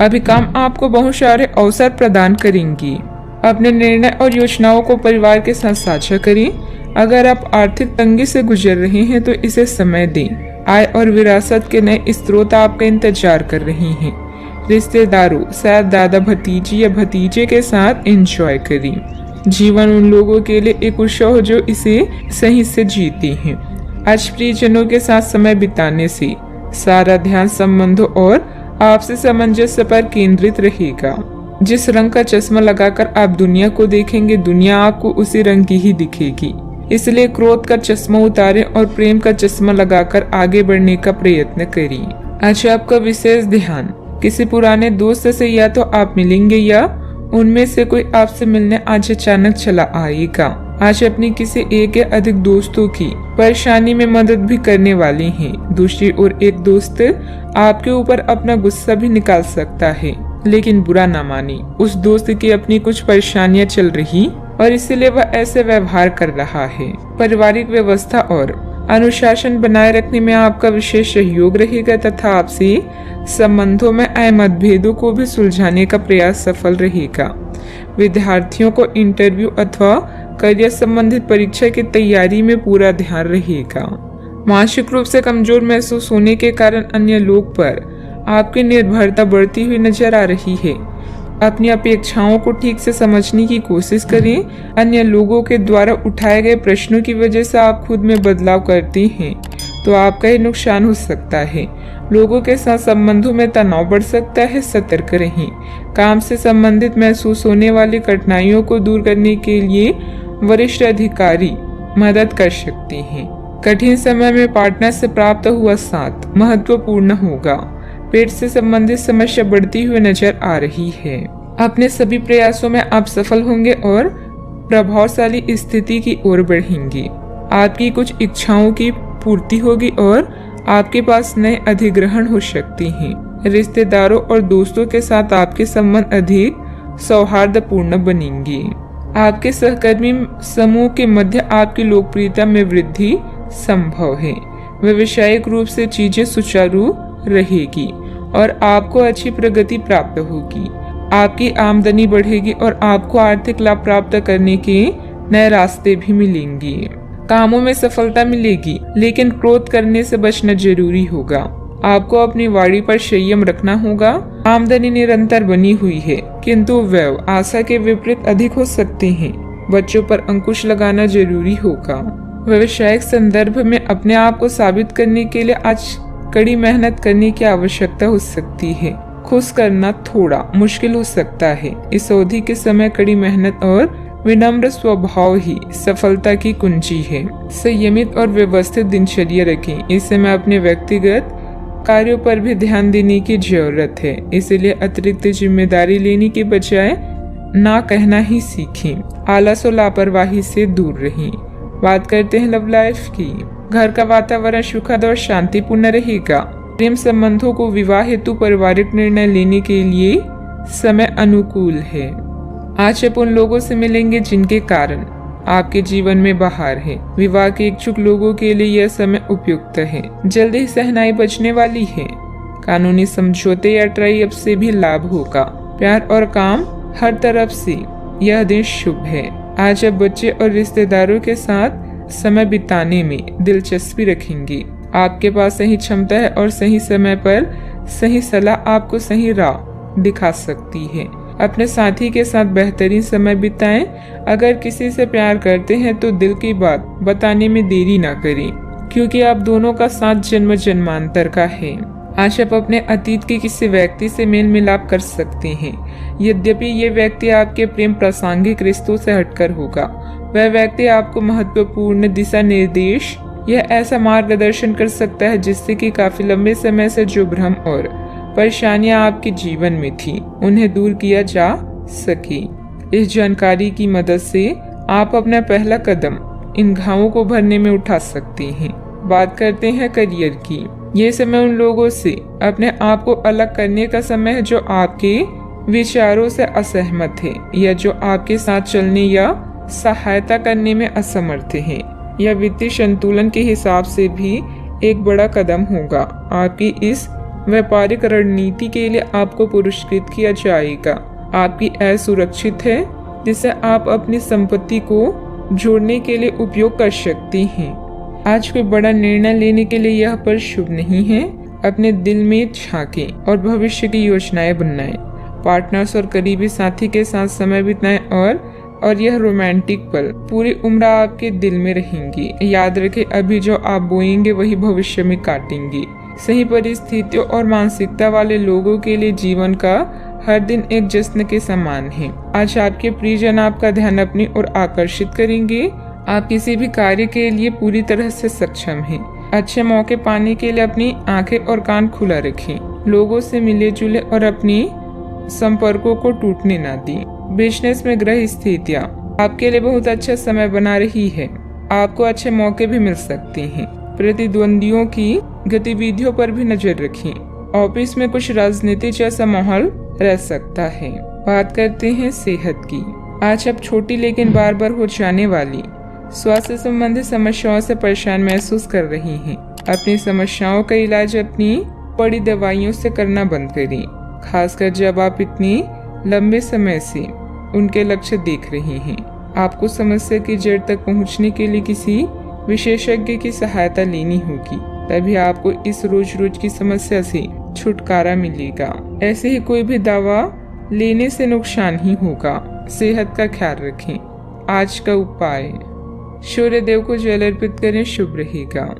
अभी काम आपको बहुत सारे अवसर प्रदान करेंगी। अपने निर्णय और योजनाओं को परिवार के साथ साझा करें। अगर आप आर्थिक तंगी से गुजर रहे हैं तो इसे समय दें। आय और विरासत के नए स्रोत आपका इंतजार कर रहे हैं। रिश्तेदारों, शायद दादा भतीजी या भतीजे के साथ एंजॉय करें। जीवन उन लोगों के लिए एक उत्सव जो इसे सही से जीते हैं। आज प्रियजनों के साथ समय बिताने से सारा ध्यान संबंधों और आपसी सामंजस्य पर केंद्रित रहेगा। जिस रंग का चश्मा लगाकर आप दुनिया को देखेंगे, दुनिया आपको उसी रंग की ही दिखेगी। इसलिए क्रोध का चश्मा उतारें और प्रेम का चश्मा लगाकर आगे बढ़ने का प्रयत्न करिए। आज आपका विशेष ध्यान किसी पुराने दोस्त से या तो आप मिलेंगे या उनमें से कोई आपसे मिलने आज अचानक चला आएगा। आज अपनी किसी एक या अधिक दोस्तों की परेशानी में मदद भी करने वाले हैं। दूसरी ओर एक दोस्त आपके ऊपर अपना गुस्सा भी निकाल सकता है, लेकिन बुरा ना माने। उस दोस्त की अपनी कुछ परेशानियां चल रही और इसीलिए वह ऐसे व्यवहार कर रहा है। पारिवारिक व्यवस्था और अनुशासन बनाए रखने में आपका विशेष सहयोग रहेगा तथा आपसी संबंधों में आए मतभेदों को भी सुलझाने का प्रयास सफल रहेगा। विद्यार्थियों को इंटरव्यू अथवा करियर संबंधित परीक्षा की तैयारी में पूरा ध्यान रहेगा। मानसिक रूप से कमजोर महसूस होने के कारण अन्य लोग पर आपकी निर्भरता बढ़ती हुई नजर आ रही है। अपनी अपेक्षाओं को ठीक से समझने की कोशिश करें। अन्य लोगों के द्वारा उठाए गए प्रश्नों की वजह से आप खुद में बदलाव करते हैं तो आपका ही नुकसान हो सकता है। लोगों के साथ संबंधों में तनाव बढ़ सकता है, सतर्क रहें। काम से संबंधित महसूस होने वाली कठिनाइयों को दूर करने के लिए वरिष्ठ अधिकारी मदद कर सकते हैं। कठिन समय में पार्टनर से प्राप्त हुआ साथ महत्वपूर्ण होगा। पेट से संबंधित समस्या बढ़ती हुई नजर आ रही है। अपने सभी प्रयासों में आप सफल होंगे और प्रभावशाली स्थिति की ओर बढ़ेंगे। आपकी कुछ इच्छाओं की पूर्ति होगी और आपके पास नए अधिग्रहण हो सकते हैं। रिश्तेदारों और दोस्तों के साथ आपके संबंध अधिक सौहार्दपूर्ण बनेंगे। आपके सहकर्मी समूह के मध्य आपकी लोकप्रियता में वृद्धि संभव है। व्यावसायिक रूप से चीजें सुचारू रहेगी और आपको अच्छी प्रगति प्राप्त होगी। आपकी आमदनी बढ़ेगी और आपको आर्थिक लाभ प्राप्त करने के नए रास्ते भी मिलेंगे। कामों में सफलता मिलेगी, लेकिन क्रोध करने से बचना जरूरी होगा। आपको अपनी वाणी पर संयम रखना होगा। आमदनी निरंतर बनी हुई है, किंतु व्यय आशा के विपरीत अधिक हो सकते हैं। बच्चों पर अंकुश लगाना जरूरी होगा। व्यवसायिक संदर्भ में अपने आप को साबित करने के लिए आज कड़ी मेहनत करने की आवश्यकता हो सकती है। खुश करना थोड़ा मुश्किल हो सकता है। इस अवधि के समय कड़ी मेहनत और विनम्र स्वभाव ही सफलता की कुंजी है। संयमित और व्यवस्थित दिनचर्या रखें। इस समय अपने व्यक्तिगत कार्यों पर भी ध्यान देने की जरूरत है। इसलिए अतिरिक्त जिम्मेदारी लेने के बजाय ना कहना ही सीखें। आलस और लापरवाही से दूर रहें। बात करते हैं लव लाइफ की। घर का वातावरण सुखद और शांतिपूर्ण रहेगा। प्रेम संबंधों को विवाह हेतु पारिवारिक निर्णय लेने के लिए समय अनुकूल है। आज आप उन लोगों से मिलेंगे जिनके कारण आपके जीवन में बहार है। विवाह के इच्छुक लोगों के लिए यह समय उपयुक्त है। जल्दी ही सहनाई बचने वाली है। कानूनी समझौते या ट्राई अप से भी लाभ होगा। प्यार और काम हर तरफ से यह दिन शुभ है। आज आप बच्चे और रिश्तेदारों के साथ समय बिताने में दिलचस्पी रखेंगे। आपके पास सही क्षमता है और सही समय पर सही सलाह आपको सही राह दिखा सकती है। अपने साथी के साथ बेहतरीन समय बिताएं। अगर किसी से प्यार करते हैं तो दिल की बात बताने में देरी ना करें, क्योंकि आप दोनों का साथ जन्म जन्मांतर का है। आज आप अपने अतीत के किसी व्यक्ति से मेल मिलाप कर सकते हैं। यद्यपि ये व्यक्ति आपके प्रेम प्रासंगिक रिश्तों से हटकर होगा। वह व्यक्ति आपको महत्वपूर्ण दिशा निर्देश या ऐसा मार्गदर्शन कर सकता है जिससे कि काफी लंबे समय से जो भ्रम और परेशानियां आपके जीवन में थी उन्हें दूर किया जा सके। इस जानकारी की मदद से आप अपना पहला कदम इन घावों को भरने में उठा सकते हैं। बात करते हैं करियर की। ये समय उन लोगों से अपने आप को अलग करने का समय है जो आपके विचारों से असहमत है या जो आपके साथ चलने या सहायता करने में असमर्थ है। यह वित्तीय संतुलन के हिसाब से भी एक बड़ा कदम होगा। आपकी इस व्यापारिक रणनीति के लिए आपको पुरस्कृत किया जाएगा। आपकी आय सुरक्षित है, जिसे आप अपनी संपत्ति को जोड़ने के लिए उपयोग कर सकती हैं। आज कोई बड़ा निर्णय लेने के लिए यह पल शुभ नहीं है। अपने दिल में झांकें और भविष्य की योजनाएं बनाएं। पार्टनर्स और करीबी साथी के साथ समय बिताएं और यह रोमांटिक पल पूरी उम्र आपके दिल में रहेंगी। याद रखें, अभी जो आप बोएंगे वही भविष्य में काटेंगे। सही परिस्थितियों और मानसिकता वाले लोगों के लिए जीवन का हर दिन एक जश्न के समान है। आज आपके प्रियजन आपका ध्यान अपनी ओर आकर्षित करेंगे। आप किसी भी कार्य के लिए पूरी तरह से सक्षम हैं। अच्छे मौके पाने के लिए अपनी आंखें और कान खुला रखें। लोगों से मिले जुले और अपनी संपर्कों को टूटने ना दें। बिजनेस में ग्रह स्थितियाँ आपके लिए बहुत अच्छा समय बना रही है। आपको अच्छे मौके भी मिल सकते हैं। प्रतिद्वंदियों की गतिविधियों पर भी नजर रखें। ऑफिस में कुछ राजनीति जैसा माहौल रह सकता है। बात करते हैं सेहत की। आज आप छोटी लेकिन बार बार हो जाने वाली स्वास्थ्य संबंधी समस्याओं से परेशान महसूस कर रही हैं। अपनी समस्याओं का इलाज अपनी बड़ी दवाइयों से करना बंद करें, खासकर जब आप इतनी लंबे समय से उनके लक्ष्य देख रहे हैं। आपको समस्या की जड़ तक पहुंचने के लिए किसी विशेषज्ञ की सहायता लेनी होगी, तभी आपको इस रोज रोज की समस्या से छुटकारा मिलेगा। ऐसे ही कोई भी दवा लेने से नुकसान ही होगा। सेहत का ख्याल रखें। आज का उपाय, सूर्य देव को जल अर्पित करें, शुभ रहेगा।